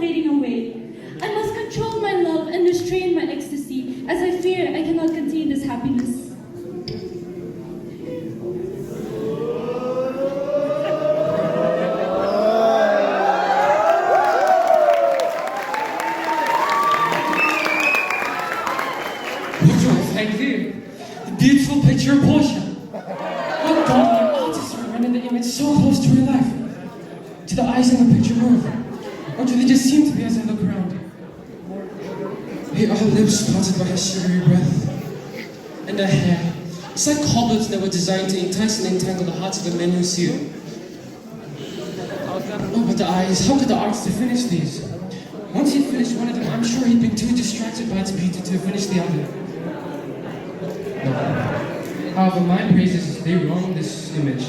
fading away. I must control my love and restrain my ecstasy, as I fear I cannot contain this happiness. Thank you. The beautiful picture of Portia. What godlike artists are running the image so close to real life? Do the eyes in the picture move? Or do they just seem to be as I look around? Here are her lips parted by her sugary breath. And her hair. It's like coblets that were designed to entice and entangle the hearts of the men who see her. Oh, but the eyes. How could the artist have finished these? Once he'd finished one of them, I'm sure he'd been too distracted by its beauty to finish the other. However, my praises, they wrong this image,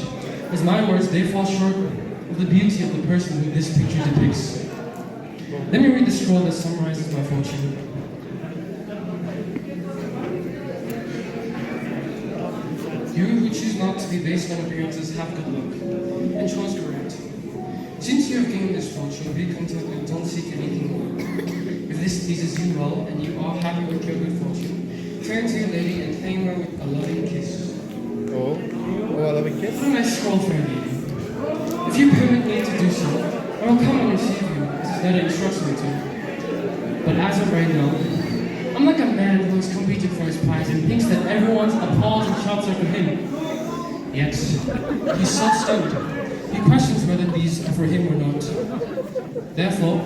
as my words, they fall short of the beauty of the person who this picture depicts. Let me read the scroll that summarizes my fortune. You who choose not to be based on appearances have good luck, and chose correct. Since you have gained this fortune, be content and don't seek anything more. If this pleases you well, and you are happy with your good fortune, turn to your lady and claim her with a loving kiss. Oh, a loving kiss? What a nice scroll, fair lady. If you permit me to do so, I will come and receive you, as his letter instructs me to. But as of right now, I'm like a man who has competed for his prize and thinks that everyone's applause and shouts are for him. Yet, he's so stunned. He questions whether these are for him or not. Therefore,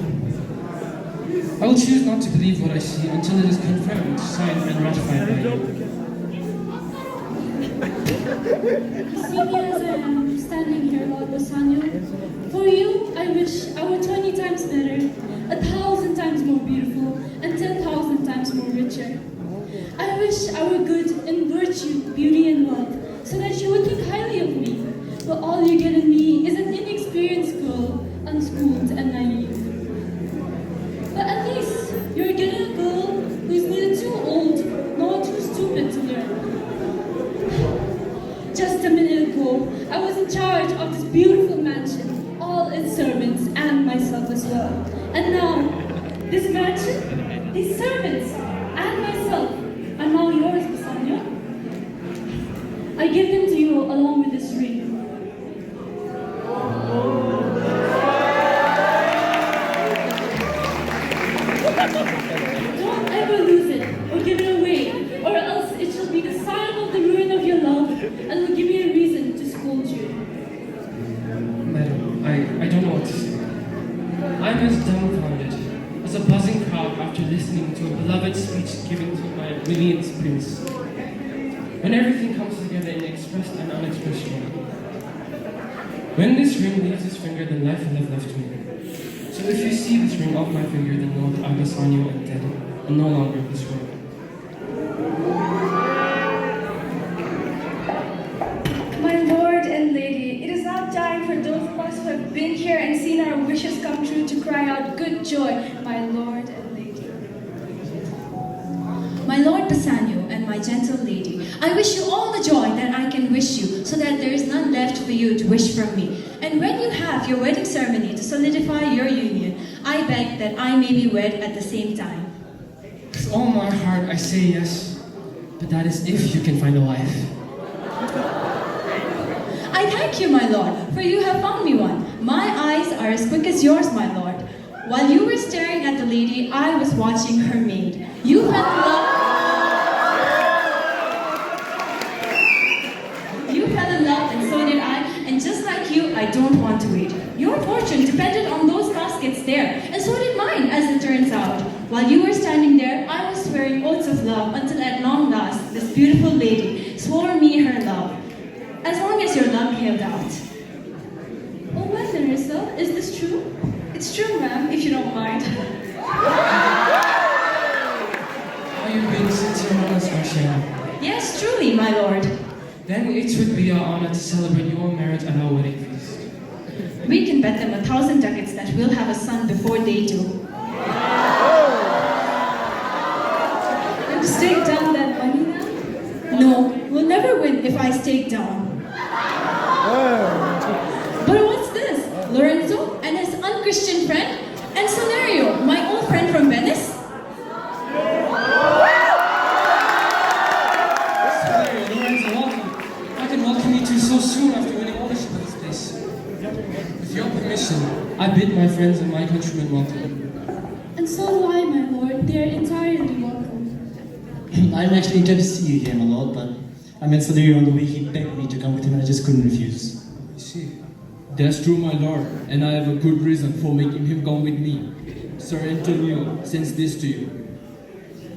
I will choose not to believe what I see until it is confirmed, signed, and ratified by you. You see me as I am, standing here, Lord Bassanio. For you, I wish I were 20 times better, 1,000 times more beautiful, and 10,000 times more richer. I wish I were good in virtue, beauty, and wealth, so that you would think highly of me. But all you get in me is an inexperienced girl, unschooled and naive. But at least you're getting a girl who's neither too old nor too stupid to learn. Just a minute ago, I was in charge of this beautiful mansion, all its servants and myself as well. And now, this mansion, these servants, and myself are now yours, Bassanio. I give them to you along with this ring. Don't ever lose it or give it away, or else it shall be the sign of the ruin of your love and will give me a reason to scold you. Madam, I don't know what to say. I'm as dumbfounded as a buzzing crowd after listening to a beloved speech given to my brilliant prince. When everything comes together in expressed and unexpressed form. When this ring leaves his finger, then life will have left me. So if you see this ring off my finger, then know that I'm Bassanio and dead, and no longer of this world. My lord and lady, it is now time for those of us who have been here and seen our wishes come true to cry out good joy, my lord and lady. My lord Bassanio and my gentle lady, I wish you all the joy that I can wish you, so that there is none left for you to wish from me. And when you have your wedding ceremony to solidify your union, I beg that I may be wed at the same time. With all my heart, I say yes, but that is if you can find a wife. I thank you, my lord, for you have found me one. My eyes are as quick as yours, my lord. While you were staring at the lady, I was watching her maid. You fell in love. You fell in love, and so did I. And just like you, I don't want to wait. Your fortune depended on those caskets there, and so did mine, as it turns out. While you were standing there, I was swearing oaths of love until at long last, this beautiful lady swore me her love. As long as your luck held out. Oh, well, Larissa, is this true? It's true, ma'am, if you don't mind. Are you being sincere, honest, Marcia? Yes, truly, my lord. Then it would be our honor to celebrate your marriage at our wedding feast. We can bet them 1,000 ducats that we'll have a son before they do. And to stake down that money now? No, we'll never win if I stake down. But what's this? Lorenzo and his unchristian friend and Scenario. With your permission, I bid my friends and my countrymen welcome. And so do I, my lord. They are entirely welcome. I'm actually intended to see you here, my lord, but I met Salirio on the way. He begged me to come with him and I just couldn't refuse. I see. That's true, my lord, and I have a good reason for making him come with me. Sir Antonio sends this to you.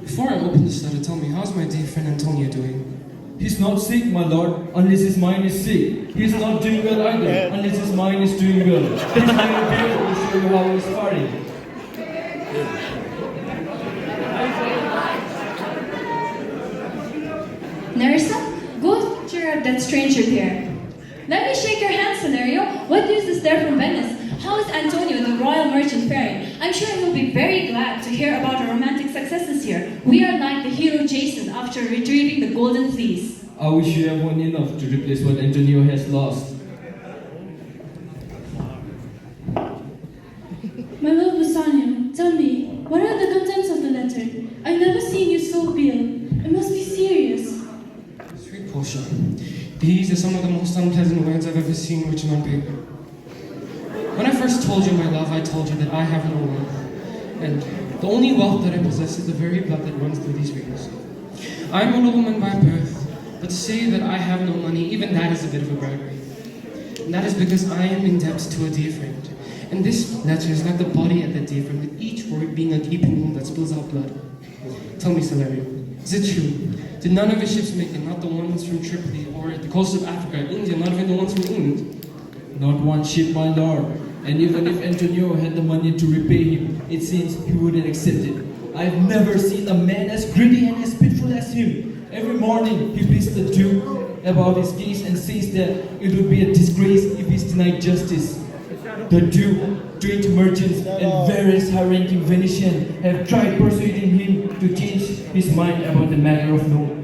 Before I open this letter, tell me, how's my dear friend Antonio doing? He's not sick, my lord, unless his mind is sick. He's not doing well either, unless his mind is doing well. This little bear will show you how he's faring. Nerissa, go cheer up that stranger there. Let me shake your hand, Scenario. What news is there from Venice? How is Antonio, the royal merchant, faring? I'm sure he'll be very glad to hear about our romantic successes here. We are like the hero Jason after retrieving the golden fleece. I wish you have won enough to replace what Antonio has lost. My lord Bassanio, tell me, what are the contents of the letter? I've never seen you so pale. It must be serious. Sweet Portia, these are some of the most unpleasant words I've ever seen written on paper. When I first told you my love, I told you that I have no wealth. And the only wealth that I possess is the very blood that runs through these veins. I'm a nobleman by birth, but to say that I have no money, even that is a bit of a braggery. And that is because I am in debt to a dear friend. And this letter is like the body of that dear friend, with each word being a gaping wound that spills out blood. Tell me, Salario, is it true? Did none of your ships make it, not the ones from Tripoli or the coast of Africa, India, not even the ones from England? Not one ship, my lord. And even if Antonio had the money to repay him, it seems he wouldn't accept it. I've never seen a man as greedy and as pitiful as him. Every morning he pleads the Duke about his case and says that it would be a disgrace if he's denied justice. The Duke, trained merchants, and various high-ranking Venetians have tried persuading him to change his mind about the matter of note.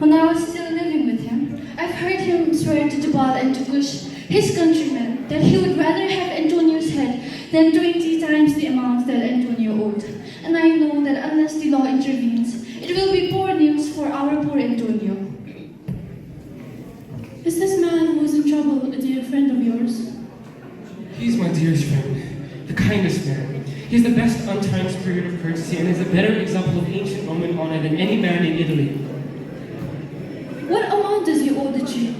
When I was still living with him, I've heard him swear to Jabal and to Kush, his countrymen, that he would rather have Antonio's head than 20 times the amount that Antonio owed. And I know that unless the law intervenes, it will be poor news for our poor Antonio. Is this man who's in trouble a dear friend of yours? He's my dearest friend, the kindest man. He's the best untimed spirit of courtesy and is a better example of ancient Roman honor than any man in Italy. What amount does he owe the Jew?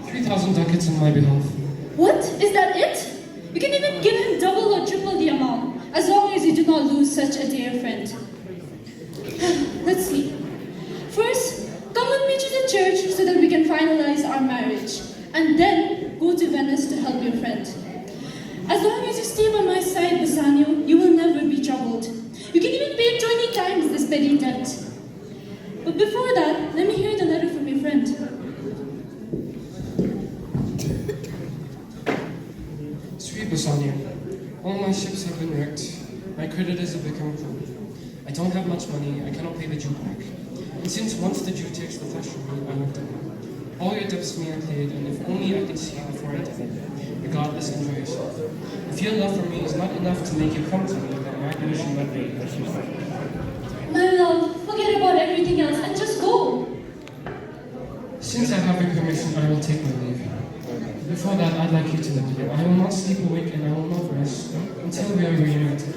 3,000 ducats on my behalf. What? Is that it? You can even give him double or triple the amount, as long as you do not lose such a dear friend. Let's see. First, come with me to the church so that we can finalize our marriage, and then go to Venice to help your friend. As long as you stay by my side, Bassanio, you will never be troubled. You can even pay 20 times this petty debt. But before that, let me hear the letter from your friend. Sweet Bassanio, all my ships have been wrecked. My creditors have become cruel. I don't have much money, I cannot pay the Jew back. And since once the Jew takes the flesh from me, I love them. All your debts to me are cleared, and if only I could see you before I die. Regardless, enjoy yourself. If your love for me is not enough to make you come to me, then my condition might be. My love, forget about everything else and just go. Since I have your permission, I will take my leave. Before that, I'd like you to know I will not sleep awake and I will not rest until we are reunited.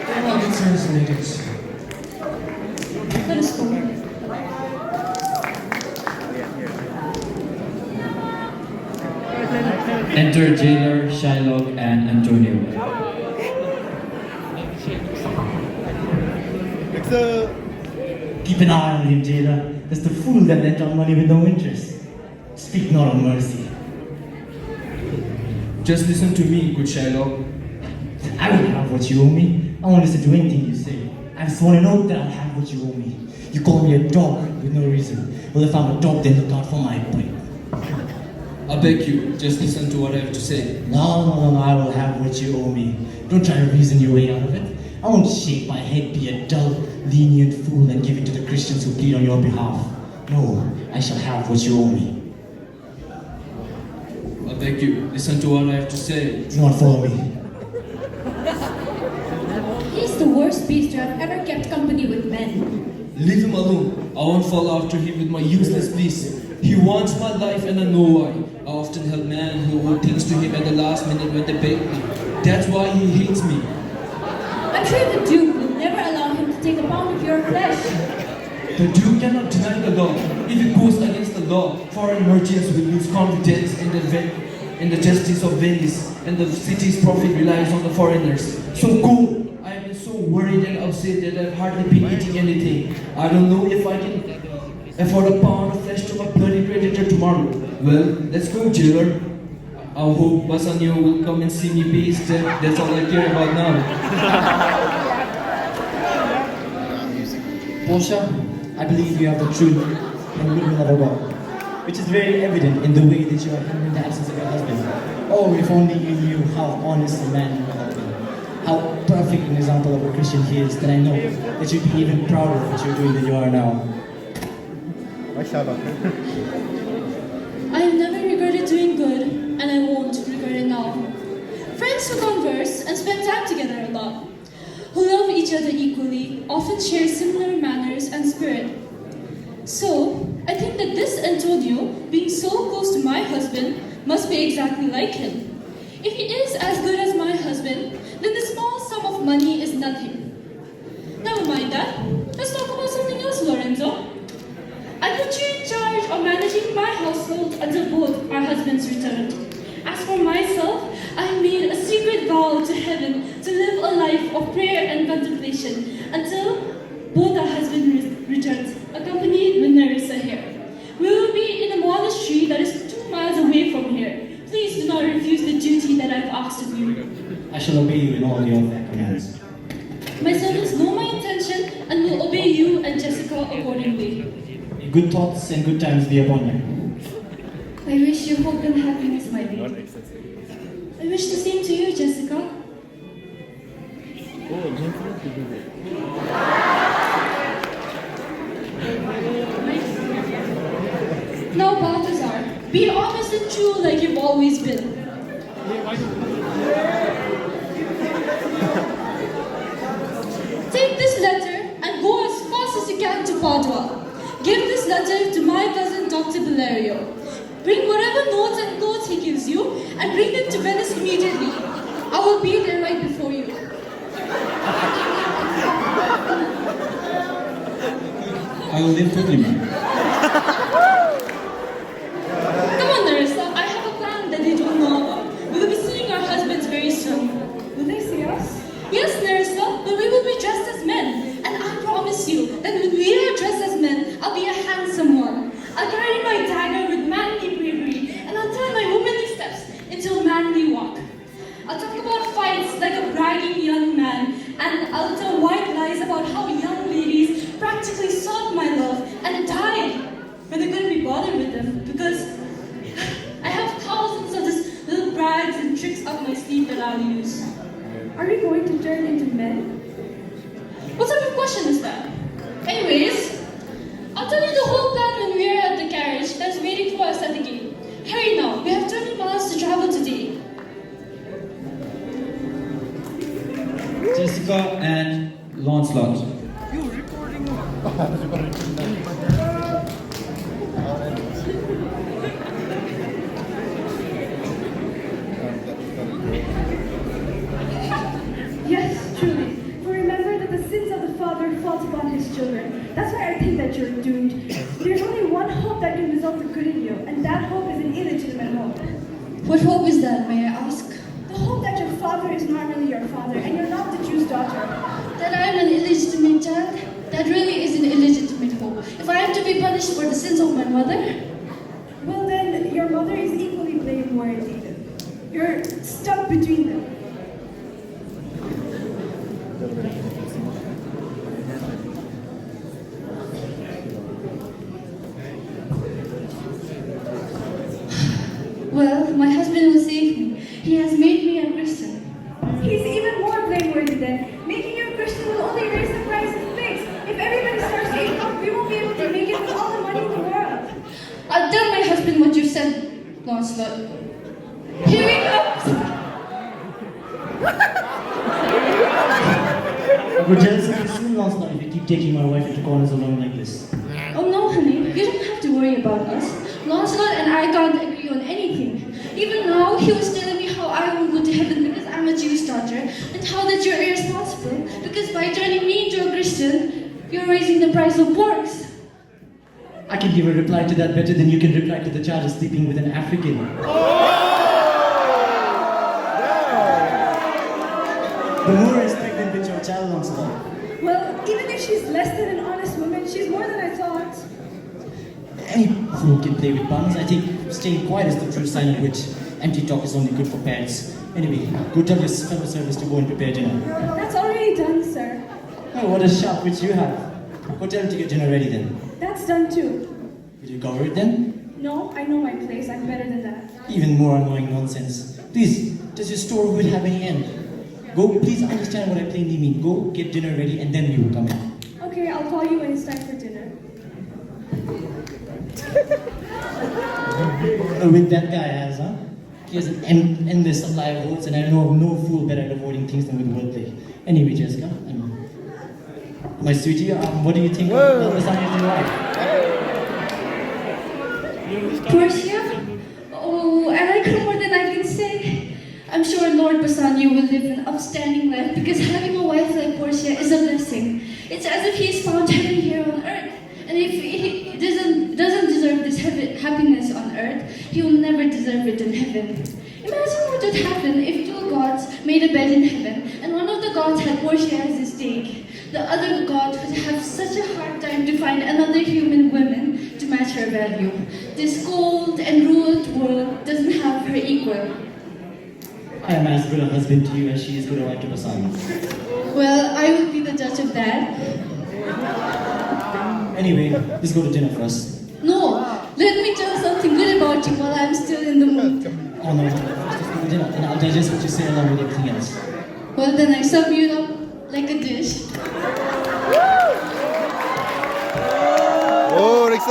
Farewell, good sirs and ladies. Let us go. Enter jailer, Shylock, and Antonio. Keep an eye on him, jailer. That's the fool that lent out money with no interest. Speak not of mercy. Just listen to me, good Shylock. I will have what you owe me. I won't listen to anything you say. I've sworn an oath that I'll have what you owe me. You call me a dog with no reason. Well, if I'm a dog, then look out for my prey. I beg you, just listen to what I have to say. No, I will have what you owe me. Don't try to reason your way out of it. I won't shake my head, be a dull, lenient fool and give it to the Christians who plead on your behalf. No, I shall have what you owe me. I beg you, listen to what I have to say. Do not follow me. He's the worst beast to have ever kept company with men. Leave him alone. I won't fall after him with my useless pleas. He wants my life and I know why. I often help men who hold things to him at the last minute when they beg me. That's why he hates me. I'm sure the Duke will never allow him to take a pound of your flesh. The Duke cannot deny the law. If it goes against the law, foreign merchants will lose confidence in the justice of Venice, and the city's profit relies on the foreigners. So go! I have been so worried and upset that I've hardly been eating anything. I don't know if I can afford a pound of flesh to my bloody predator tomorrow. Well, let's go, jailer. I hope Basanio will come and see me pay his debt. That's all I care about now. Portia, I believe you have the truth and goodwill of a God, which is very evident in the way that you are handling the absence of your husband. Oh, if only you knew how honest a man you have been, how perfect an example of a Christian he is, then I know that you'd be even prouder of what you're doing than you are now. I have never regretted doing good, and I won't regret it now. Friends who converse and spend time together a lot, who love each other equally, often share similar manners and spirit. So, I think that this Antonio, being so close to my husband, must be exactly like him. If he is as good as my husband, then the small sum of money is nothing. Never mind that. Let's talk about something else, Lorenzo. I put you in charge of managing my household until both our husbands returned. As for myself, I made a secret vow to heaven to live a life of prayer and contemplation until both our husbands returns, accompanied with Nerissa here. We will be in a monastery that is 2 miles away from here. Please do not refuse the duty that I've asked of you. I shall obey you in all your commands. My servants know my intention and will obey you and Jessica accordingly. Good thoughts and good times be upon you. I wish you hope and happiness, my lady. I wish the same to you, Jessica. Now, Balthazar, be honest and true like you've always been. Take this letter and go as fast as you can to Padua. Give this letter to my cousin Dr. Valerio. Bring whatever notes and clothes he gives you and bring them to Venice immediately. I will be there right before you. I will leave quickly, ma'am. Come on, Nerissa. I have a plan that they don't know about. We will be seeing our husbands very soon. Will they see us? Yes, Nerissa, but we will be dressed as men. And I promise you that when we are dressed as men, I'll be a handsome one. I'll carry my dagger with manly bravery, and I'll turn my womanly steps into a manly walk. I'll talk about fights like a bragging young man, and I'll tell white lies about how young ladies practically sought my love and died when they couldn't be bothered with them, because I have thousands of these little brags and tricks up my sleeve that I'll use. Are we going to turn into men? What type of question is that? Anyways, I'll tell you the whole plan when we are at the carriage that's waiting for us at the gate. Hurry now, we have 20 miles to travel today. Jessica and Lancelot. Yes, truly. For remember that the sins of the father falls upon his children. That's why I think that you're doomed. There's only one hope that can result for good in you, and that hope is an illegitimate hope. What hope is that, may I ask? The hope that your father is not really your father, and you're not the Jew's daughter. That I am an illegitimate child? That really is an illegitimate hope. If I am to be punished for the sins of my mother? Well then, your mother is equally blameworthy. You're stuck between them. Well, my husband will save me. He has made me a Christian. He's even more blameworthy then. Making you a Christian will only raise the price of things. If everybody starts to eat up, we won't be able to make it with all the money in the world. I'll tell my husband what you said, Lancelot. Here he comes! We're jealous of you soon, Lancelot, if you keep taking my wife into corners alone like this. Oh no, honey, you don't have to worry about us. Lancelot and I can't agree on anything. Even now, he was telling me how I won't go to heaven because I'm a Jewish daughter, and how that you're irresponsible because by turning me into a Christian, you're raising the price of porks. I can give a reply to that better than you can reply to the child of sleeping with an African. The moor is pregnant with your child, Lancelot. Well, even if she's less than an honest woman, she's more than I thought. Any fool can play with puns. I think staying quiet is the true sign in which empty talk is only good for parents. Anyway, go tell your fellow servants to go and prepare dinner. That's already done, sir. Oh, what a sharp wit you have. Go tell them to get dinner ready then. That's done too. Will you cover it then? No, I know my place. I'm better than that. Even more annoying nonsense. Please, does your storehood have any end? Go, please understand what I plainly mean. Go, get dinner ready, and then we will come in. Okay, I'll call you when it's time for dinner. With that guy has, huh? He has an endless supply of words, and I know of no fool better at avoiding things than with wordplay. Anyway, Jessica, my sweetie, what do you think of the Sanya's wife? Portia? Oh, I like her more than I can say. I'm sure Lord Bassanio will live an upstanding life because having a wife like Portia is a blessing. It's as if he's found heaven here on earth. And if he doesn't deserve this happiness on earth, he will never deserve it in heaven. Imagine what would happen if two gods made a bed in heaven and one of the gods had Portia as his stake. The other god would have such a hard time to find another human woman to match her value. This cold and rude world doesn't have her equal. I am as good a husband to you as she is good a wife to Bassanio. Well, I will be the judge of that. Anyway, let's go to dinner first. No, let me tell something good about you while I'm still in the mood. Oh no, let's go to dinner, and I'll digest what you say along with everything else. Well, then I sum you up like a dish. 오, 렉스!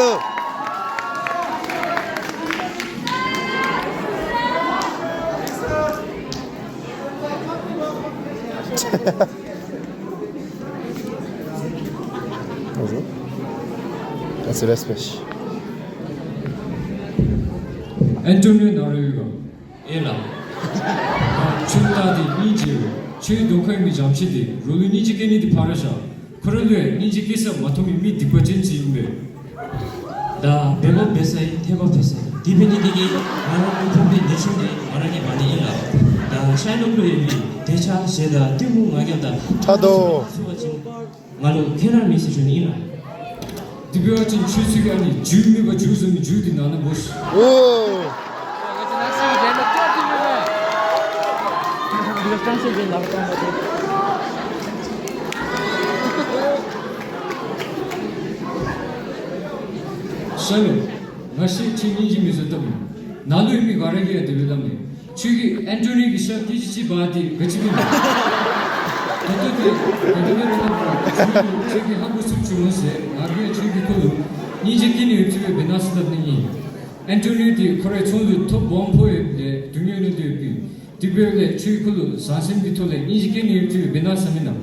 Bonjour. Ah, c'est la smash. Antonio Noriega, Ela. Chutadi Niji, Chui Dokami Jamshidi, Rulu Niji Kenny Parasha, Korolue, Niji Kisa Matomi meet the Pajensi in there. 나 백업 배사인 태업 회사 디베니디기 나는 공비 내신데 말하기 많이 일라 나 샤이노크레이 대차 세다 뜨고 마견다 차도. 수어진 말로 캐럴 메시지는 일라 디베어진 출시간이 주미가 주소미 주디 나는 것이. 오! Salut, merci Chinese Misatam. Nanu mi garagi at the Vidami. Chigi Anthony Gisha Kichi Badi, Gachibin. Chigi Habusu Chumase, Agia Chigi Kulu, Nijikini to Benasta Nini. Anthony di Koretulu top one poem, the Dunyano de Dibele Chikulu, Sasim Vitole, Nijikini to Benasamina.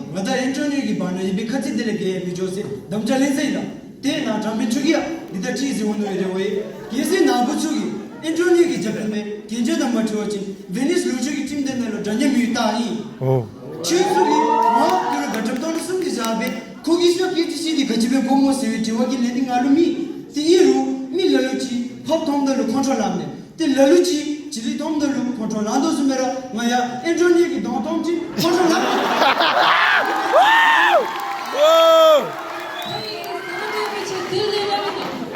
Whether Antonio Gibano, you be cutting the game, Joseph, Damjalenzela, Tena, Jambichugia, did the cheese one way. Yes, in Nabuchugi, Antonio Gijabe, Kinja Machochi, Venice Luchugi Tim Denelo, Danyamitai. 오. Chiefly, Mark, the Gajaton Gizabe, Cookies of PTC, the Gajibe Bomo, Tiwaki letting Alumi, the Iru, Milaluchi, Pop on the control, the Laluchi. Chili Tom the Look, Controlando Sumera, Maya, Antonio, don't control.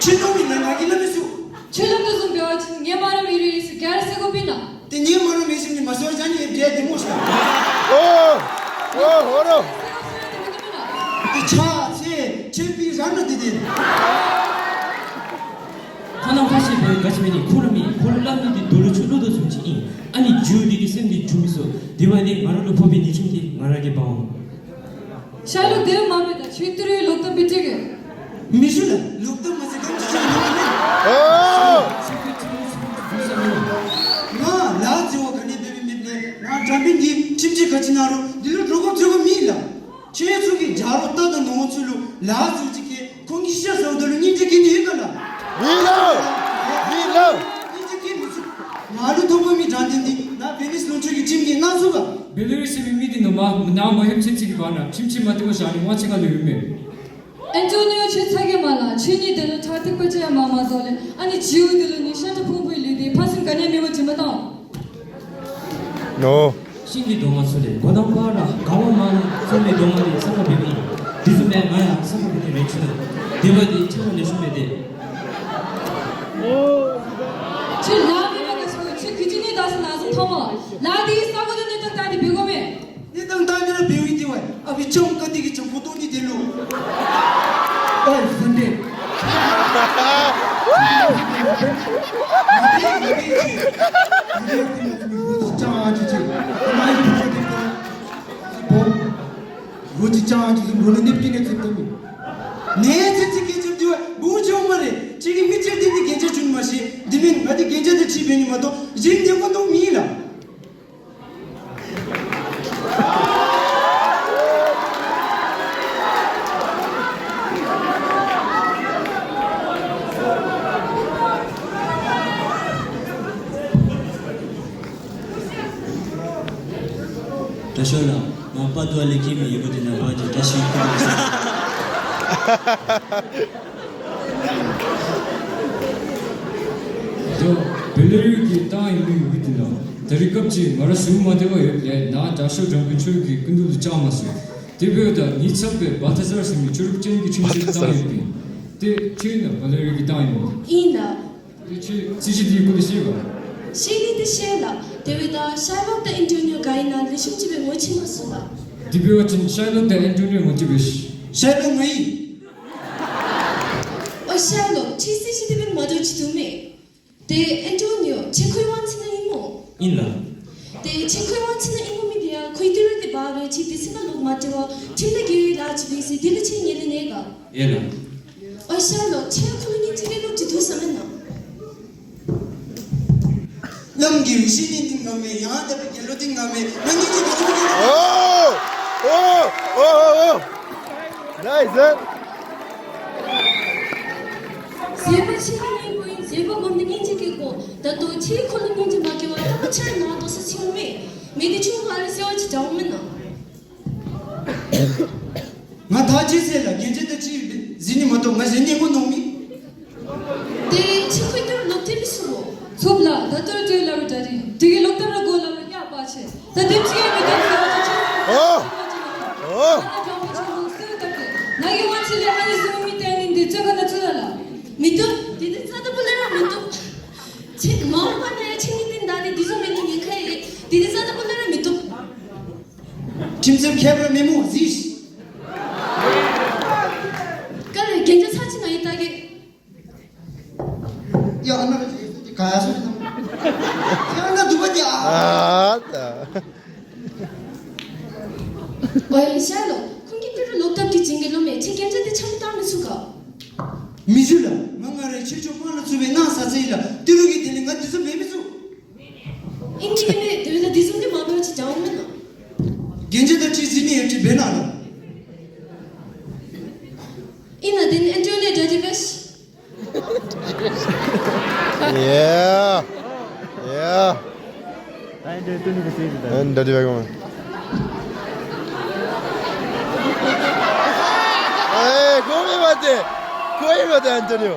Chinomi, Nagilamisu. Chilakazum Gaj, Yamara Miris, Garasagobina. The new Manu Mission in Masojani, dead emotion. 오! 오, 어려! The child, say, Chippy is under the din. 하나 다시 가시면이 코르미 콜라미디 노르 줄로도 숨지 아니 주디기 샌디 주미소 디와니 마르로 법이 니친디 말하게 봐 Shaluk Dev Mameda, Chitri looked a bit again. Mishula, look them as a gun to say, 오! no, Lazio can even midnight, not jumping deep, 라즈 지게 공기셔서들 니지긴 이거라 밀어 니지긴 무슨 나루 도범이 잔딘디 나 베니스 논축이 짐기 나수가 벨레리스 미미디 너마 나마 햄치치기 바나 침침 맞은 것이 아니 와치가 되면 Antonio Chettage Mala, Chini de Tatipaja Mamazole, and it's you the Nishata Pumili, the person can name you Jimata. No 신기 동안 소리 고당 봐라 가만만 손에 동안이 상업이니 디즈메 마야 상업이니 외치는 디버디 천원 내주메디 Chilami, Chikini doesn't ask Thomas. Ladi, some of the little daddy Bugome. 니 당단이라 배우이디 와 아비 좀 거디기 좀 보통이 될로 어이 근데 진짜 아주지 많이 부족했다 뭐 진짜 아주지 뭐는 냅기네 그때문에 내 진짜 좀 뒤에 뭐 정말에 지금 미칠 때니 괜찮은 맛이 니는 어디 괜찮은 집이니 뭐도 지금 것도 미라 다시오라 마빠도 알레키미 이거든 나바지 다시 저 벨레리기 땅에 있는 거 있잖아 다리껍질 말아 수마 되고 나 다시 정비 출기 근도도 짜mas어 대표다 니sabbe 바타서스미 출국전기 충실 땅에 있대 대 치는 벨레리기 땅에 있는 Ina, 지시디 고리시가 Shili de Shela, Devida, Charlotte Antonio Gaina, the Shimchibe Mochimasula. 대표가 진 샤일런트 엔토니오 모티베시 샤이롱 왜 O Charlotte, Chisi Dibin Mother Chitume. The Antonio, Chekui wants in Imo. 일라 The Chekui wants in Imo media, Kuidir the Babe, Chitisina of Mateo, Timnagi large visi, Dilichin Yelenega. 엘라 O Charlotte, Chekui to go to do some. 남기 신인 놈에 야한테 갤로딩 놈에 너니 지금 오 나이스 Zeba Chini, Zeba Mondinji Kiko, the Doti Colony Makio, China, Dosasiome, made the two Halisio Domino. 나 다치세라 괜찮다 지 지니 뭐도 맞니 뭐 놈이 The Chiquiter Lotiviso. Sobla, the third day laboratory. Do you look at a goal of the Apache? The Dipsy with the now you want to let us do me in the Jaganatula. Mito, did it not a Mito? Check more than I changed in that it is a making a kay. Did it not a Mito? 짐승 캐브라 메모 지시 Gotta get a touch night again. 야 안나 가야 소리 야나 누구냐 아따 Well, Shallow, Kungipiru looked up to Jingle, chicken to the Chamtan Suga. 미줄라 망가래 칠초만을 주베 나 사세이라 들으게 되는 건 무슨 매미수 Indeed, there is a Disney mother to down. 괜찮다 지진이 했지 배나라 In a din Antonio Judgevish. yeah and daddy back come mate Antonio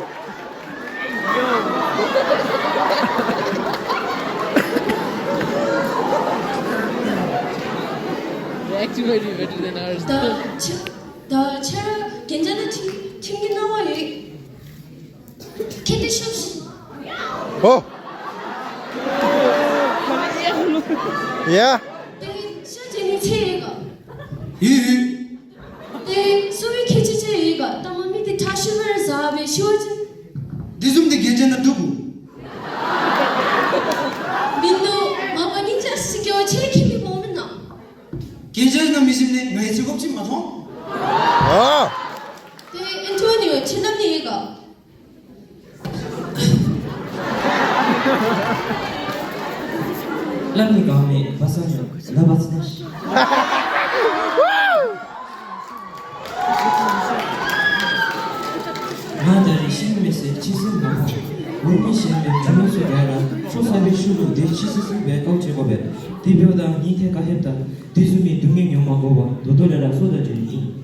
Actually better than ours. The chair, Genjana Tinginawa, Conditions. oh yeah Certainly Tega. The Sui Kitchega, Tamami the Tashiver Zabe, Short. 디좀데 괜찮아 누구 Bindo, Mabani just secure taking the moment now. 괜찮은 미심네 왜 즐겁지 마소 The Antonio, Chinamiga. Let me go, me. Basayo. Labas. 나들이 신메세 치슨 마하 우미시에 주문소 야라 소사비 슈루 데 치스스 베고 제거베 디벼다 니테가 했다 디즈미 등행 영마고와 도도레라 쏟아지니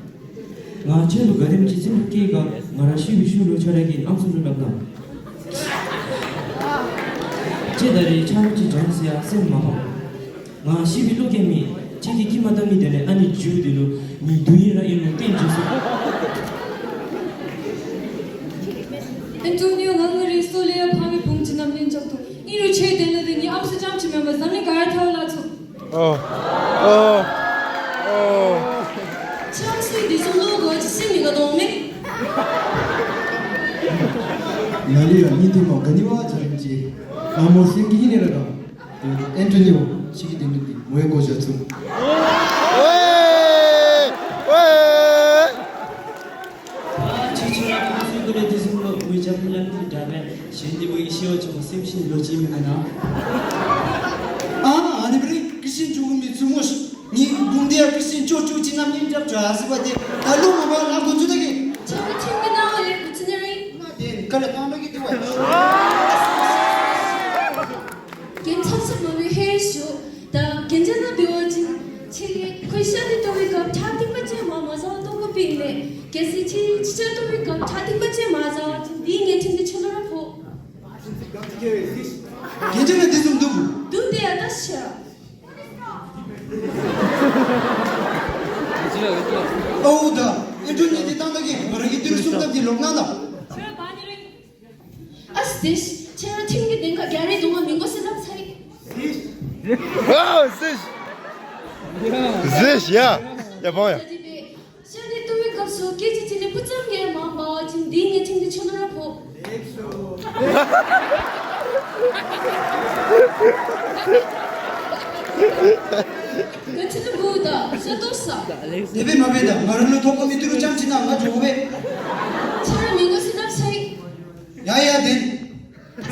나 제로 가림 치슨 끼가 나라 시비 슈루 저래기 암수를 갖다 제다리 차우치 전세야 센마하 나 시비 로게미 체기 기마담이 되네 아니 주디로 니 두이라 이로 땡지스 Antonio Nangari Solia Pami Pungchinam Ninjato. Iru Che Denadini Amsterdam Chimamba Zani Gartalato. Chelsea, this logo is singing a dome. Nalia Nitimo Ganiwa Janji. Amo singing in a Antonio, she didn't where goes your two. 아, 아니 그래 그신 죽음이 주무시 니 군대야 그신 쪼쪼 지남 님잡 좌스바데 달로 뭐가 나고 주되게 저기 챙겨나와요 무슨 일이? 네 그래 나오게 되와 괜찮지 뭐왜 해쇼 다 괜찮아 배워지 책에 퀘션이 또니까 차팅받지 마마서 또고 빙네 게시치 진짜 또니까 차팅받지 마자 링에 tin데 쳐다보 괜찮아 대좀 누구 누구야 다시 어우다 인터넷에 당당히 뭐라기 들을 수 없다기 롱나나 아스티시 제가 챙겨낸가 야래 동안 민거스랑 사이 Здесь я понял. 샤네 또니까 소 게지치네 붙잡게 마마 진 링에 tin데 쳐다보 괜찮은 거다. 서도사. 네베 마베다. 마르로 토코 밑으로 잠지나 안 가지고 왜? 사람 이것은 앞사이. 야야 된.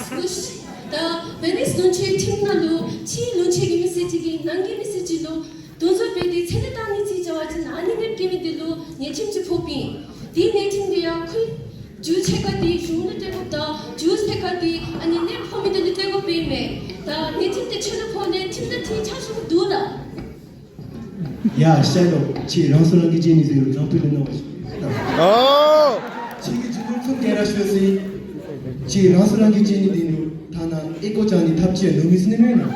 스쿠시. 다 베니스 논체 팀나로 치 논체 기미세지기 난기 미세지로 돈소베디 세대단이 지저와진 아닌 느낌이들로 예침지 포비. 디 네팅데야 퀴 주체가디 주문을 때부터 주스테가디 아니 내 포미들이 되고 비메. 다 네팅데 첼로폰에 팀다티 차수고 누라. 야, 샤로, 치 랑소랑기 제니세요. 장투를 넣어줘. 치 주들 좀 개라시었으니 치 랑소랑기 제니디노 다나 에코장이 탑지에 너무 스네면나.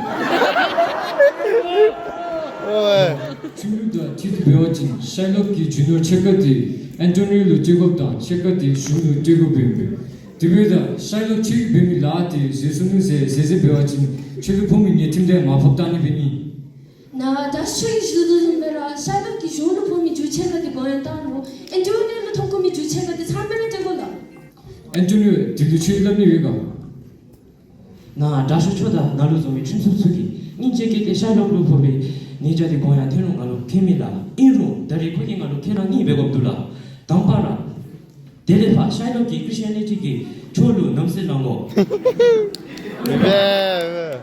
친구들 뒤도 배웠지 샬롯기 주노 체크디 앤토니로 제곱다 체크디 슈노 제곱뱀 디베다 샬롯 체크뱀이 라티 제수는세 제제 배웠지 체크폼이 예팀대 마법단이 뱀이 나 다시 주도님이라 샤르키 주는 폼이 주체가 되 거였다고 엔조니로 통kom이 주체가 되 삶을 되고라 앤토니오 딜도 체크담니 왜가 나 다시 쳐다 나로 좀이 춘습수기 인제게 샤롯로 보비 니자디 고야 되는 거로 케밀라 이루 다리 코딩 거로 케랑이 배겁둘라 담파라 데레파 샤롯기 크리스티아니티기 졸로 넘셀랑고 Bebe.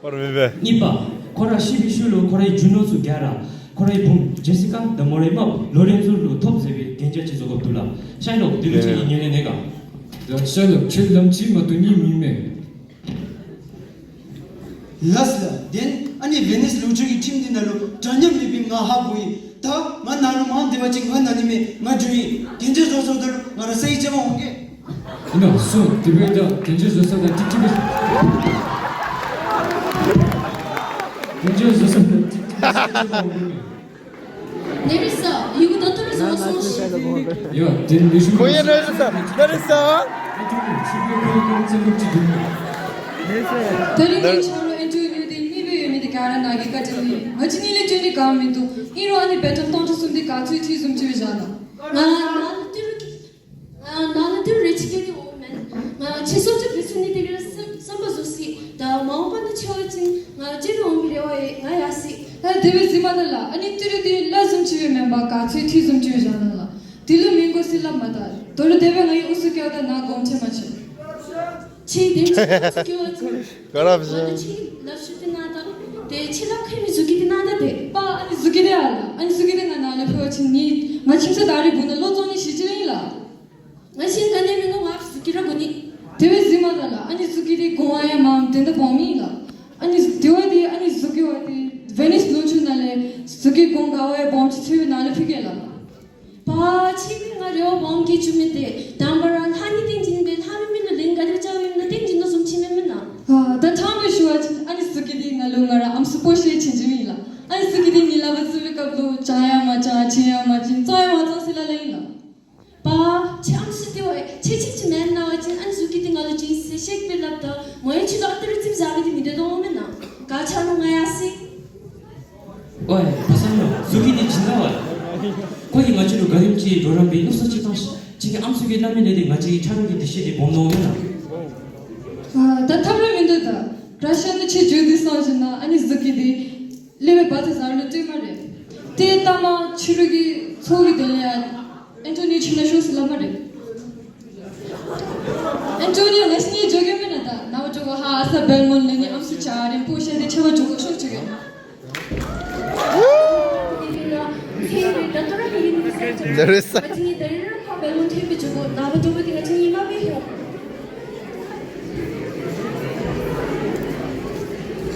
Por bebe. 니빠 코라 시비슈로 코라이 주노스 갸라 코라이 봄 제시카 더모레마 로렌조로 톱세비 겐제치 조겁둘라 샤롯 딜치 인연의 내가 야 샬롯 체크담치 마도니 미메 라스라, 된 아니 베니스 루저기 팀디나로 전념 리빙가 하고이 다 만나는 마음 대화진 하나님의 마주이 견제 조서들 나라 세이제마 온게 이나 소 디베다 겐제조사다 티티베 겐제조사다 티티베 내리서 이거 너 떨어져 소시 야 딜리슈 Кое нарисовал? Нарисовал? 더링이 처로 엔조니로 된 니베요미데 가라나기 까지니 어진이레 전에 가면도 이러한이 배턴 던졌음데 가츠이 티숨 지잖아 나는 레치게리 오면 최소적 비스니들이 선보소시 다 마음반의 채워진 제로 오미려에 나야시 데베 지마달라 아니 뚜르디 라숨 치면 바까 츠이 티숨 지잖아 딜로 민고 실람마다 도르 데베 나이 우스겨다 나 검체 마치 치 냄새 우스겨지 Корабже. 치 납슈티 나다 데 치라크미 zu기디 나다 데빠 아니 zu기디 알라 아니 zu기디 나나나 표치니 마침새 다리 보는 로존이 시질이라 마신 간에면 아니 수기디 고아야 마음 된다 범이가 아니 디오디 아니 수기오디 Venice lunchunale sugi gongawe bomchi thui nale figela 바 치민가려 멍게 주면데 담바란 한이 땡진데 하민민의 랭가를 짜위는 땡진도 좀 치면나 the time is short 아니 수기디 ngalungara am supposed to chinjimila 아니 수기디 nila basubikablu chaya macha chiya machin chaya macha silaleinga 바 참스디오에 체치치 맨나와진 안 수기디 ngalujin 셰익빌랍다 뭐에 치도 아뜨르집 자비디 미데도 오면나 가차노 가야시 Oi, pasano, sugini chinawa. Koi ngachiru garimchi dorambi no sachi tash. Chigi am sugi lami nedi ngachi charugi dishidi bomno mena. the time minda Russian chi judi sajna ani zukidi leve bata zarlu timare te tama chirugi sogi delya Antonio chinashu slamare Antonio lesni jogemena da now jogo ha asa Belmont leni am su chare pushe de chava jogo shokchige Neresi?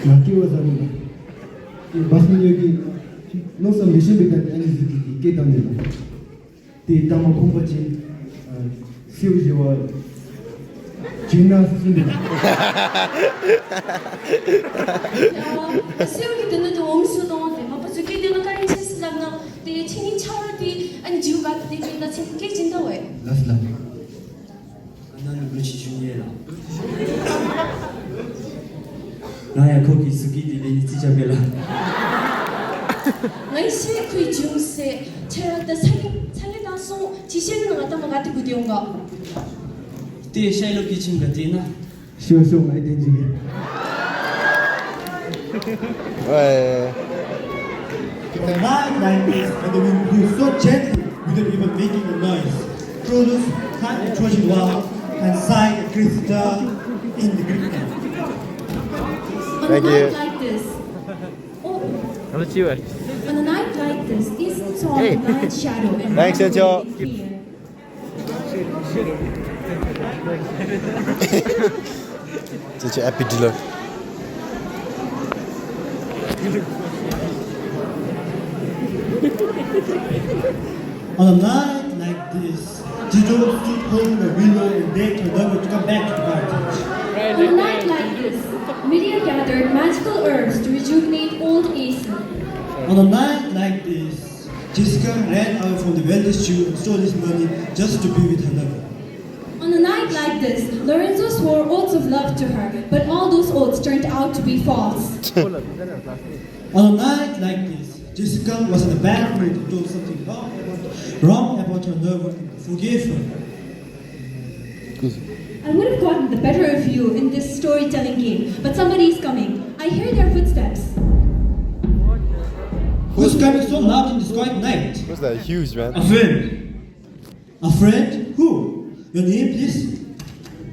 Nakiwazaruna. Basni yogi no some mission because any ziki ke tamdela. Te tama kumpachi siujiwa China sindela. 세우기 되는데 엄수도 막 저기 되는 가리 체스랑나 내 친이 차올디 아니 지우가 되는데 친게 진다 왜 Lasla. 나는 그렇지 중요해라. 나야 거기 스키디리 지자벨라. 나이 실크 중세 체라다 살리다소 지시는 나갔다 막한테 부디온가 때 샤일로키 친 같이나. Sure, I didn't. Ouais. A night like this, and the wind blew so gently without even making a noise. Trollus had a Trojan wall and sighed a crystal in the Greek camp. On a night like this Let's on a night like this is tall night shadow and Thanks, Chencho. Such an epic dealer. On a night like this, Tito stood holding the window and begged her lover to come back to the cottage. On a night like this, Lydia gathered magical herbs to rejuvenate old Aeson. On a night like this, Jessica ran out from the wealthy Jew and stole his money just to be with her lover. On a night like this, Lorenzo swore oaths of love to her, but all those oaths turned out to be false. On a night like this, Jessica was in a bad mood and told something wrong about her lover and forgave her. I would have gotten the better of you in this storytelling game, but somebody is coming. I hear their footsteps. Who's coming so loud in this quiet night? What's that? Huge, man. A friend. A friend? Who? Your name, please?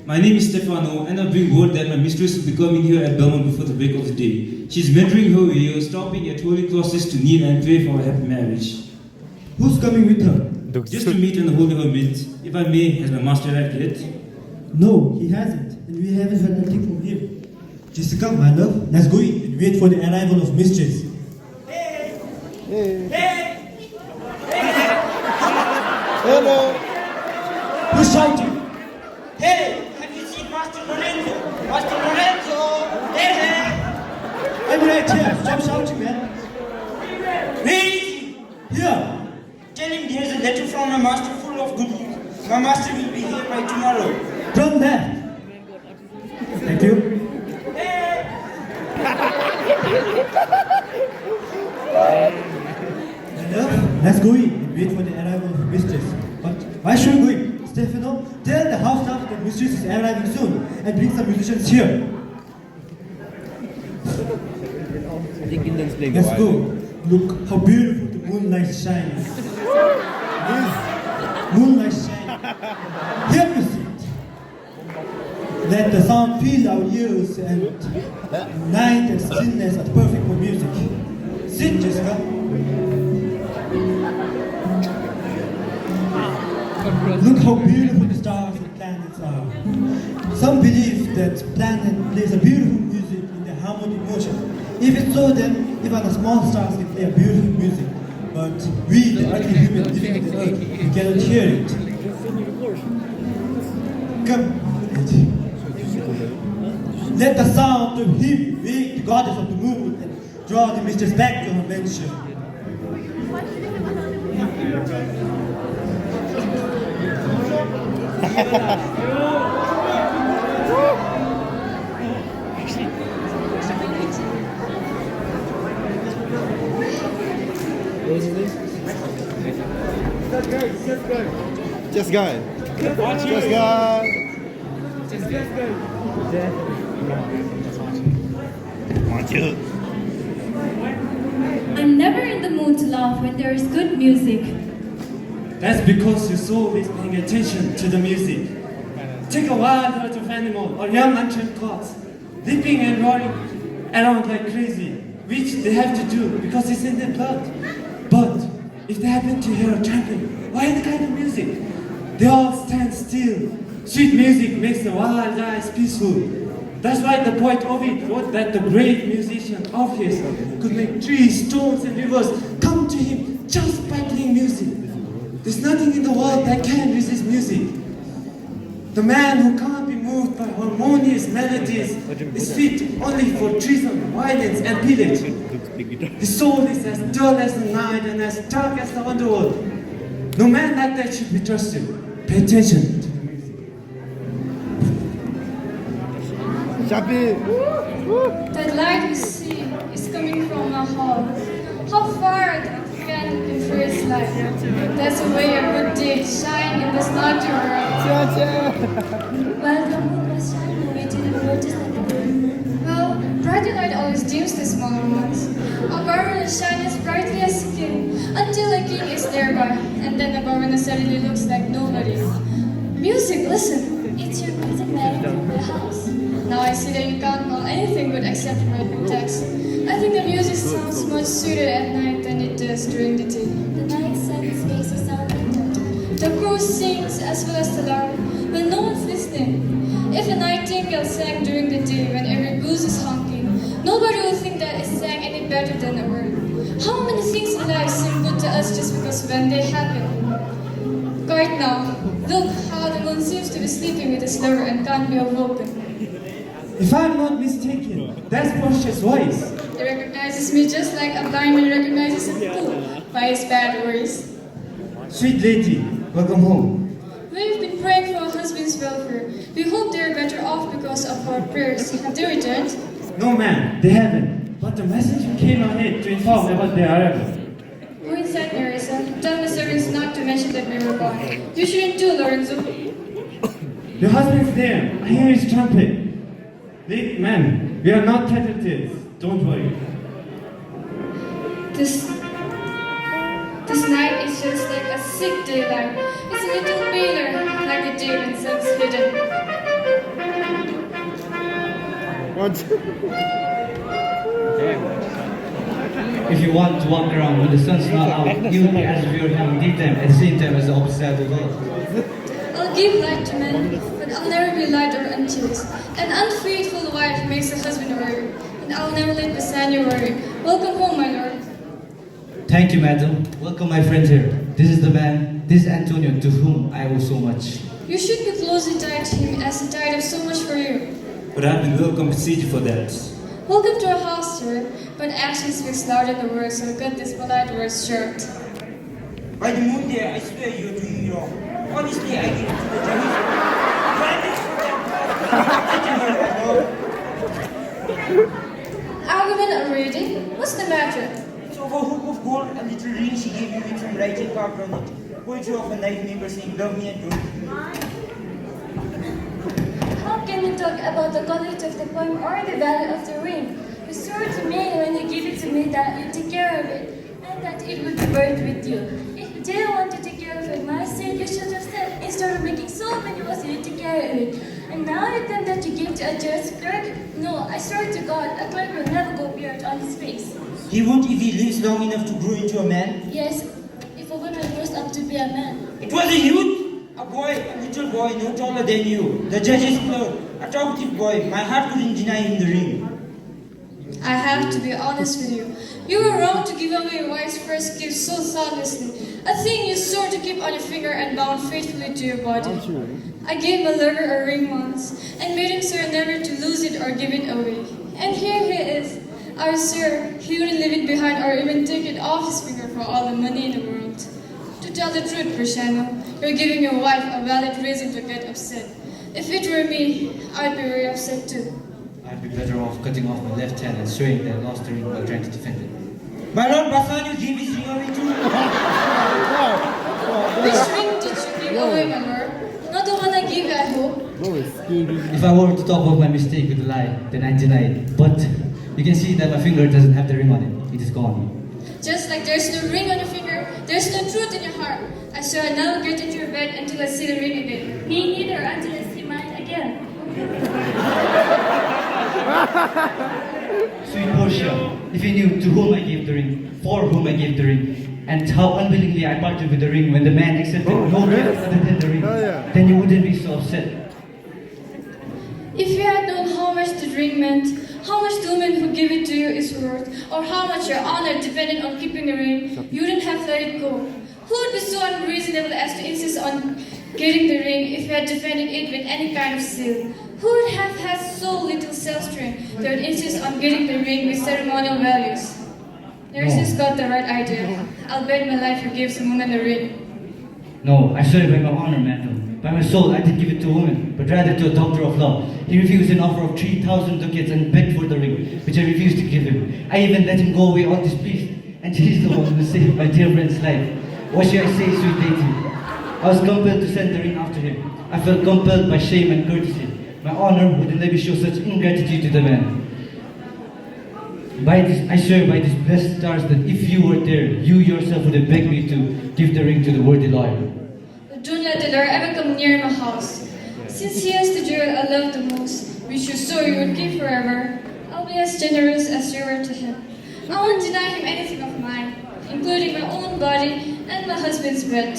My name is Stefano, and I bring word that my mistress will be coming here at Belmont before the break of the day. She's mentoring her way, stopping at holy crosses to kneel and pray for a happy marriage. Who's coming with her? Just to meet and hold her mid. If I may, has my master arrived yet? No, he hasn't, and we haven't heard anything from him. Jessica, my love, let's go in and wait for the arrival of mistress. Hello. Who's shouting? Hey, have you seen Master Lorenzo? Master Lorenzo! There! I'm right here. Stop shouting, man. Where is he? Here. Tell him there's a letter from my master full of good news. My master will be here by tomorrow. Turn there. Thank you. Let's go in and wait for the arrival of mistress. But why should we go in? Stefano, tell the house staff that mistress is arriving soon and bring some musicians here. Let's go. Look how beautiful the moonlight shines. Moonlight shines. Hear music. Let the sound fill our ears and night and stillness are perfect for music. Sit, Jessica. Look how beautiful the stars and planets are. Some believe that planet plays a beautiful music in the harmonic motion. If it's so, then even the small stars can play a beautiful music. But we, the earthly human living on the earth, we cannot hear it. Come, let the sound of him wake the goddess of the moon and draw the mistress back to her mansion. Just go. I'm never in the mood to laugh when there is good music. That's because your soul is paying attention to the music. Take a wild herd of animals or young untrained cats, leaping and roaring around like crazy, which they have to do because it's in their blood. But if they happen to hear a trampling or any kind of music, they all stand still. Sweet music makes the wild eyes peaceful. That's why the poet Ovid wrote that the great musician Orpheus could make trees, stones, and rivers come to him just by playing music. There's nothing in the world that can resist music. The man who can't be moved by harmonious melodies is fit only for treason, violence, and pillage. His soul is as dull as the night and as dark as the underworld. No man like that should be trusted. Pay attention to the music. That light we see is coming from our heart. How far can it first light? That's the way a good day shine in this naughty world. Well, the moon was shining away to the world just like a moon. Well, brighter light always dims the smaller ones. A governor shines as brightly as a king until a king is thereby, and then the governor suddenly looks like nobody. Music, listen. It's your music man from the house. Now I see that you can't call anything good except rhythm text. I think the music sounds much sweeter at night than it does during the day. The night sun makes a sound like the crow sings as well as the lark when no one's listening. If a nightingale sang during the day when every goose is honking, nobody will think that it sang any better than a bird. How many things in life seem good to us just because when they happen? Right now, look how the moon seems to be sleeping with its lover and can't be awoken. If I'm not mistaken, that's Portia's voice. It recognizes me just like a blind man recognizes a fool by his bad words. Sweet lady, welcome home. We've been praying for our husband's welfare. We hope they're better off because of our prayers. Have they returned? No ma'am, they haven't. But the messenger came ahead to inform about their arrival. Go inside, Marisa. Tell the servants not to mention that we were gone. You shouldn't too, Lorenzo. Your husband's there. I hear his trumpet. Late man, we are not tete-a-tetes. Don't worry. This night is just like a sick daylight. It's a little paler, like the day when sun's hidden. If you want to walk around when the sun's not out, you will be as if you're having daytime at the same time as the opposite side of the world. I'll give light to men, but I'll never be light or unchaste. An unfaithful wife makes a husband worry, and I'll never let Bassanio worry. Welcome home, my lord. Thank you, madam. Welcome, my friend here. This is the man, this is Antonio, to whom I owe so much. You should be closely tied to him as he died of so much for you. But I've been well compensated for that. Welcome to our house, sir. But action speaks louder than words, so cut this polite words short. By the moon there, I swear you're doing me wrong. Honestly, I give it to the Chinese. Argument already? What's the matter? It's over a hoop of gold, a little ring she gave you with some writing carved on it. Poetry of a night neighbor saying, love me and don't. How can you talk about the quality of the poem or the value of the ring? You swore to me when you give it to me that you take care of it and that it would be buried with you. If you didn't want to take care of it, my said you should have said instead of making so many was you take care of it. And now you claim that you gave to a just clerk? No, I swear to God, a clerk will never go beard on his face. He won't if he lives long enough to grow into a man. Yes, if a woman grows up to be a man. It was a youth, a boy, a little boy, no taller than you. The judge's clerk, a talkative boy. My heart couldn't deny him the ring. I have to be honest with you. You were wrong to give away your wife's first gift so thoughtlessly. A thing you swore to keep on your finger and bound faithfully to your body. I gave my lover a ring once and made him swear never to lose it or give it away. And here he is. I swear he wouldn't leave it behind or even take it off his finger for all the money in the world. To tell the truth, Cristiano, you're giving your wife a valid reason to get upset. If it were me, I'd be very upset too. I'd be better off cutting off my left hand and swearing that I lost the ring while trying to defend it. My Lord Bassanio gave his ring away too. Which ring did you give away, my lord? Not the one I gave you, I hope. If I were to talk about my mistake with a lie, then I'd deny it. But you can see that my finger doesn't have the ring on it. It is gone. Just like there's no ring on your finger, there's no truth in your heart. I shall never get into your bed until I see the ring again. Me neither, until I see mine again. Sweet Portia, if you knew to whom I gave the ring, for whom I gave the ring, and how unwillingly I parted with the ring when the man accepted no gift other than the ring, then you wouldn't be so upset. If you had known how much the ring meant, how much the woman who gave it to you is worth, or how much your honor depended on keeping the ring, you wouldn't have let it go. Who would be so unreasonable as to insist on getting the ring if you had defended it with any kind of seal? Who would have had so little self-strength that would insist on getting the ring with ceremonial values? Nurses got the right idea. I'll bet my life you gave some woman the ring. No, I swear by my honor, madam. By my soul, I didn't give it to a woman, but rather to a doctor of law. He refused an offer of 3,000 ducats and begged for the ring, which I refused to give him. I even let him go away undispleased, and he's the one who saved my dear friend's life. What should I say, sweet lady? I was compelled to send the ring after him. I felt compelled by shame and courtesy. My honor wouldn't let me show such ingratitude to the man. By this, I swear by these blessed stars that if you were there, you yourself would have begged me to give the ring to the worthy lawyer. Don't let the lawyer ever come near my house. Since he has the jewel I love the most, which you swore you would keep forever, I'll be as generous as you were to him. I won't deny him anything of mine, including my own body and my husband's bed.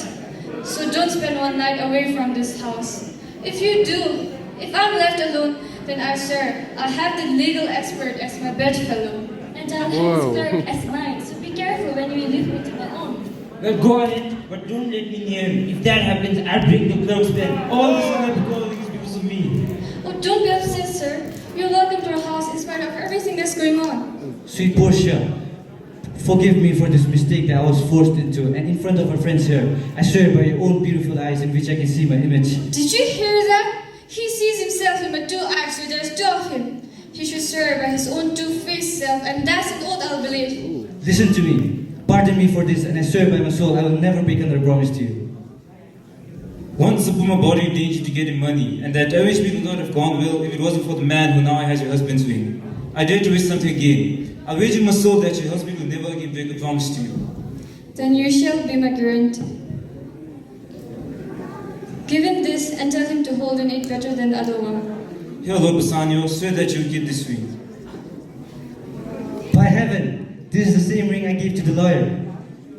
So don't spend one night away from this house. If you do, if I'm left alone, then I swear I'll have the legal expert as my bedfellow. And I'll have his clerk as mine, so be careful when you leave me to my own. Well, go ahead, but don't let me near him. If that happens, I'll break the clerk's bed. All this will have to go because of me. Oh, don't be upset, sir. You're welcome to our house in spite of everything that's going on. Sweet Portia, forgive me for this mistake that I was forced into, and in front of our friends here, I swear by your own beautiful eyes in which I can see my image. Did you hear that? He sees himself in my 2 eyes, so there's 2 of him. He should swear by his own 2-faced self, and that's an oath I'll believe. Listen to me. Pardon me for this, and I swear by my soul I will never break another promise to you. Once I put my body in danger to getting money, and that arrangement would not have gone well if it wasn't for the man who now has your husband's ring. I dare to risk something again. I wager my soul that your husband will never again break a promise to you. Then you shall be my guarantee. Give him this and tell him to hold on it better than the other one. Here, Lord Bassanio, swear that you'll keep this ring. By heaven! This is the same ring I gave to the lawyer.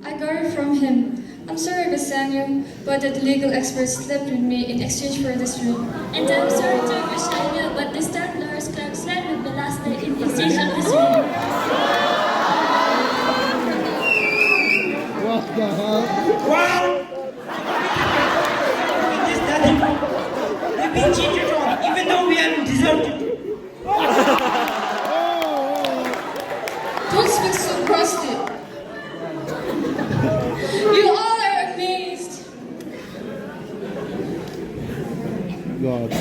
I got it from him. I'm sorry, Bassanio, but that legal expert slept with me in exchange for this ring. And I'm sorry to Bassanio, but the staff lawyer's clerk slept with me last night in exchange of this ring. What the hell? Wow! We've been cheated on, even though we haven't deserved it. Don't speak so crossly. You all are amazed. God,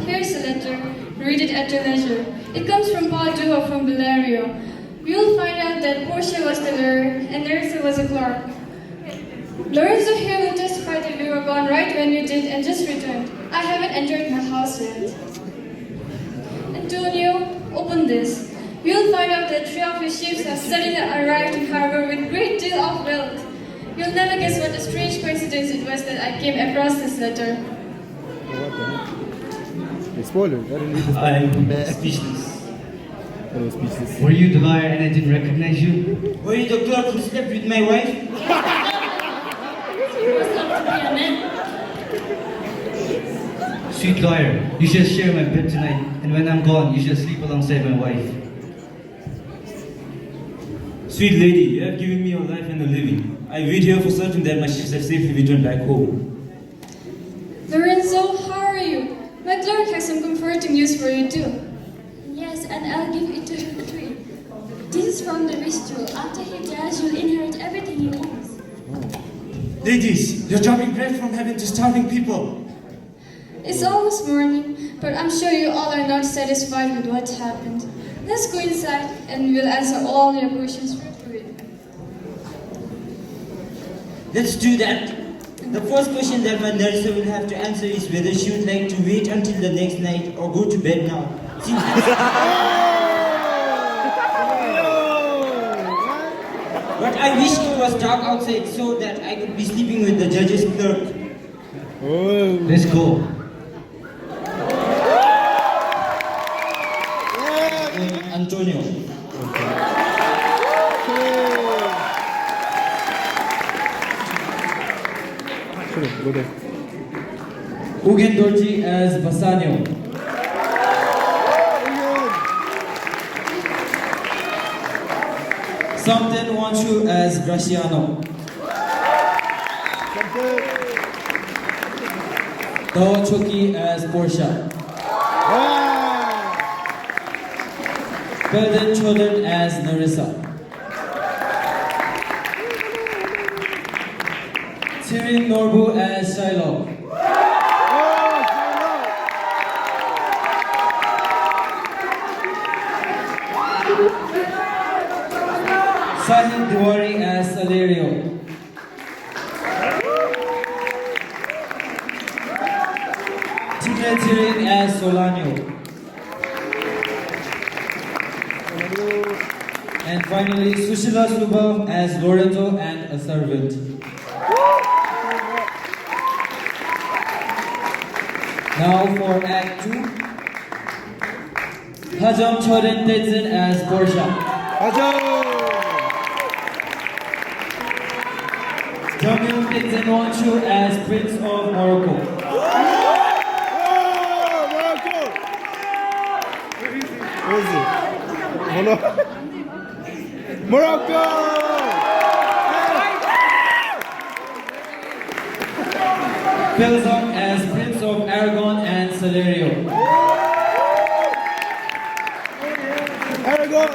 Here's a letter. Read it at your leisure. It comes from Paul Duo from Valerio. You'll find out that Portia was the lawyer and Nerissa was a clerk. Lorenzo here will testify that we were gone right when you did and just returned. I haven't entered my house yet. Antonio, open this. You'll find out that 3 of your ships have suddenly arrived in harbor with great deal of wealth. You'll never guess what a strange coincidence it was that I came across this letter. What the heck? Spoiler. I didn't read this. I'm speechless. I was speechless. Were you the lawyer and I didn't recognize you? Were you the clerk who slept with my wife? What's up to be a man? Sweet lawyer, you shall share my bed tonight, and when I'm gone, you shall sleep alongside my wife. Sweet lady, you have given me your life and a living. I wait here for certain that my ships have safely returned back home. Lorenzo, how are you? My clerk has some comforting news for you too. Yes, and I'll give it to you too. This is from the rich Jew. After he dies, you'll inherit everything he owns. Ladies, you're dropping bread from heaven to starving people. It's almost morning, but I'm sure you all are not satisfied with what happened. Let's go inside and we'll answer all your questions for free. Let's do that. The first question that my narrator will have to answer is whether she would like to wait until the next night or go to bed now. But I wish it was dark outside so that I could be sleeping with the judge's clerk. Let's go. Antonio. Go there. Ugyen Dorji as Basanio. Something Wanshu as Graciano. Dawa Choki as Portia. Pelden Choden as Narissa. Sirin Norbu as Shiloh. Sahil Diwari as Salerio. Tirin as Solanio. And finally, Sushila Subha as Lorenzo and a servant. Now for Act 2. Hajam Choden Tetsin as Portia. Jamil Tetsin Wanshu as Prince of Morocco. Where is it? Hold on. Morocco! Belmont as Prince of Aragon and Salerio. Aragon!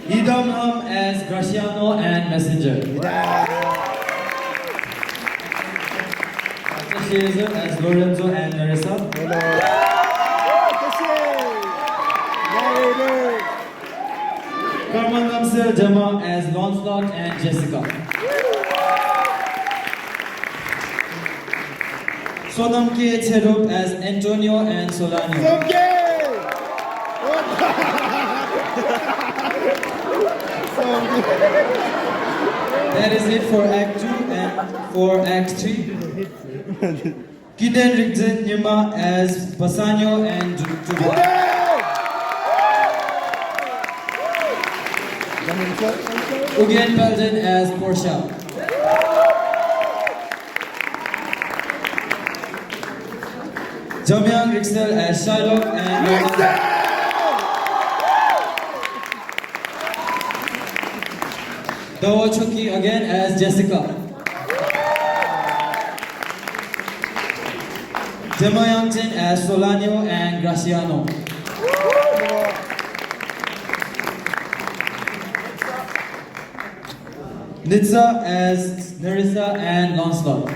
Idam Ham as Graciano and Messenger. Shazer as Lorenzo and Narissa. Karman Kamsir Dema as Lancelot and Jessica. Sonamke Cherup as Antonio and Solanio. That is it for Act 2 and for Act 3. Kiden Rigzen Nima as Basanio and Juba. Ugyen Pelden as Portia. Jamyang Rixel as Shylock and Dawa Choki again as Jessica. Dema Yangchen as Solanio and Graciano. Nitsa as Narissa and Lancelot.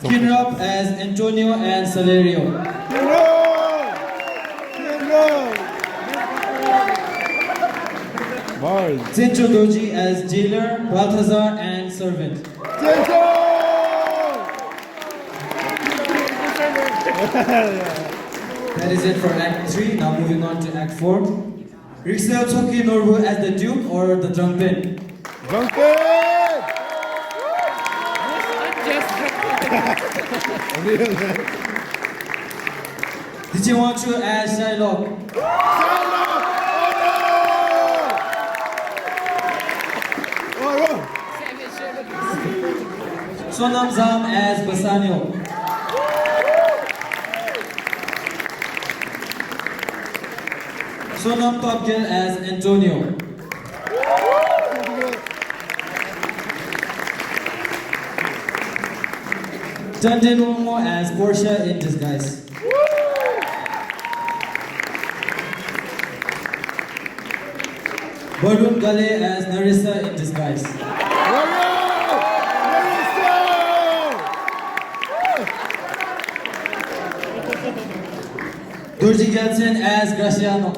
Kinrap as Antonio and Salerio. Chencho Doji as jailer, Balthazar and servant. That is it for Act 3. Now moving on to Act 4. Rixel Choki Norbu as the Duke or the Drunken? Did you want to ask Shylock? Sonam Zam as Basanyo. Sonam Top Girl as Antonio. Dundee Momo as Portia in disguise. Barun Gale as Narissa in disguise. Dorji Gelson as Graciano.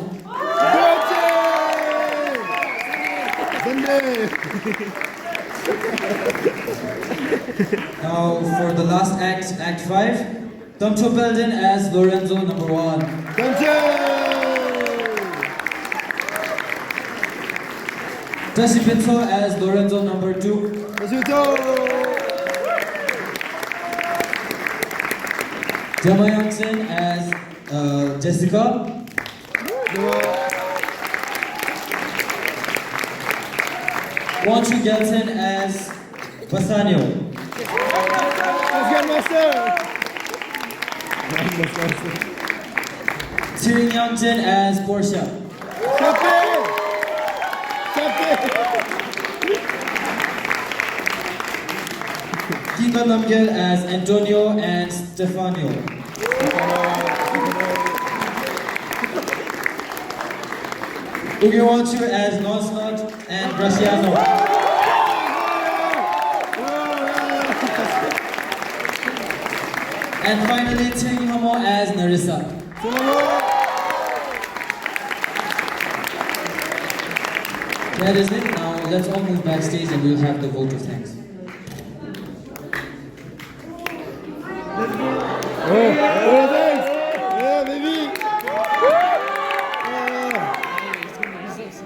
Now for the last act, Act 5, Tom Belden as Lorenzo number 1. Tashi Pinto as Lorenzo number 2. Dema Youngson as Jessica. Wanchu Gelson as Basanio. Tyrion Youngson as Portia. Kiko Namgel as Antonio and Stefano. Ugi Wanchu as Nosnot and Graciano. And finally, Ting Hamo as Narissa. That is it. Now let's all move backstage and we'll have the vote of thanks. Yeah, baby.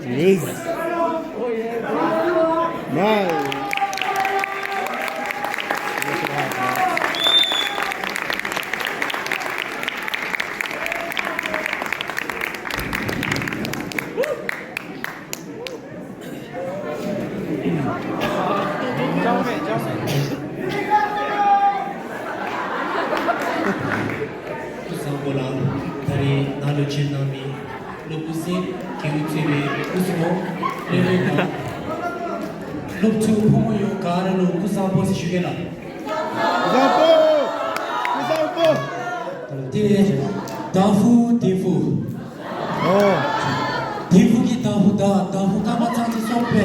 Yes. Nice. dari nalu chinami lopusi kiutsibe kusmo levena loptu pomoyo kara lo kusampo shugela kusampo te dafu difu ki dafu kama chanti sope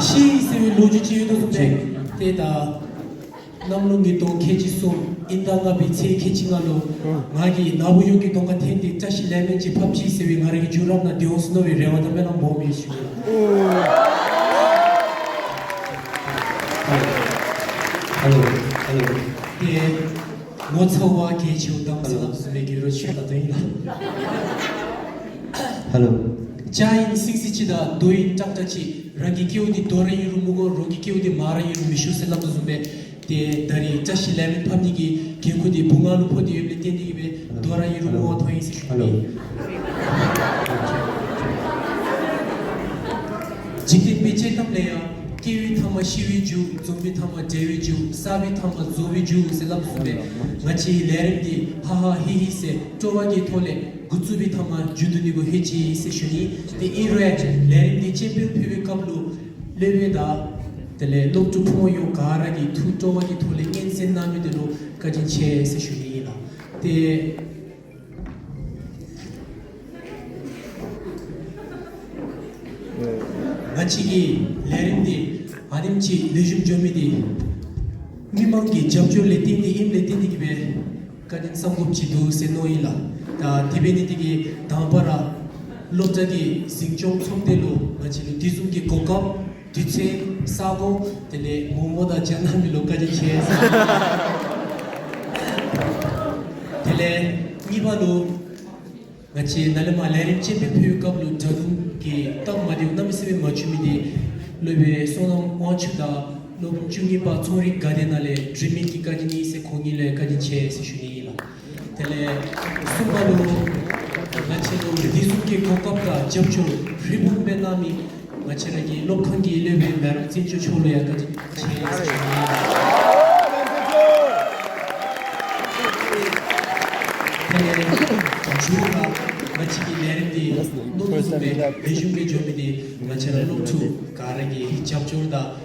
shi se loju chi do sope te da namlungi to keji so 인다가 비체 케칭알로 마기 나부요기 동가 텐디 짜시 레멘지 팝치 세위 마르기 주랍나 디오스노비 레와다메나 몸이시 할로 예 모처와 계치오 담사람 스메기로 쉬다 되이나 할로 자인 식시치다 도인 짝짝치 라기 키우디 도레이루 무고 로기 키우디 마라이루 미슈셀람도 좀베 때 다리 자시 레멘 팝니기 개코디 봉알로 포디 웹레 텐디기베 도라이루 모아 토이스 직디 비체 탐레야 kiwi thama shiwi ju zombi thama dewi ju sabi thama zobi ju selam sube machi lerdi haha hi se towagi thole gutsubi thama juduni go hechi se shuni the irre lerdi champion piwi kablu leveda tele loktu phoyo garagi thu towagi thole ensen nami delo kajin che se shuni la te 마치기 레림디 아님치 레줌 좀이디 미망기 잡줄레 틴디 임레 틴디기베 가딘 상급지도 세노일라 다 디베니디기 다바라 로자기 싱총 총대로 마치로 디숨기 고갑 디체 사고 텔레 모모다 잔나미 로까지 치에서 텔레 니바로 마치 날마 레림 챔피 표급로 저둔 기 떡마디 남스베 마추미디 로베 소놈 와추다 no jungi ba chori gadenale dreaming ki kadini se khongile kadinche se shunila tele subalu nachino disuke kokapta japcho ribun benami machiragi lokhangi lebe mer chinchu cholo ya kadin che se shunila tele jura machigi lerindi no be bejumbe jomidi machira loktu karagi japchurda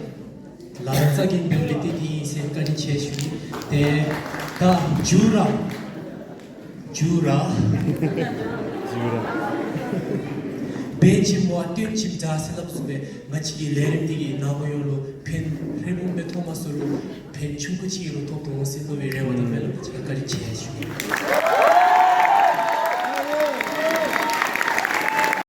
larzakin ability di sekari cheshuni te ta jura beji mo atin chimta selapsube machigi lerindi namoyolo pen remumbe thomasulu pen chunkuchiro toto sendo verewa da melo sekari cheshuni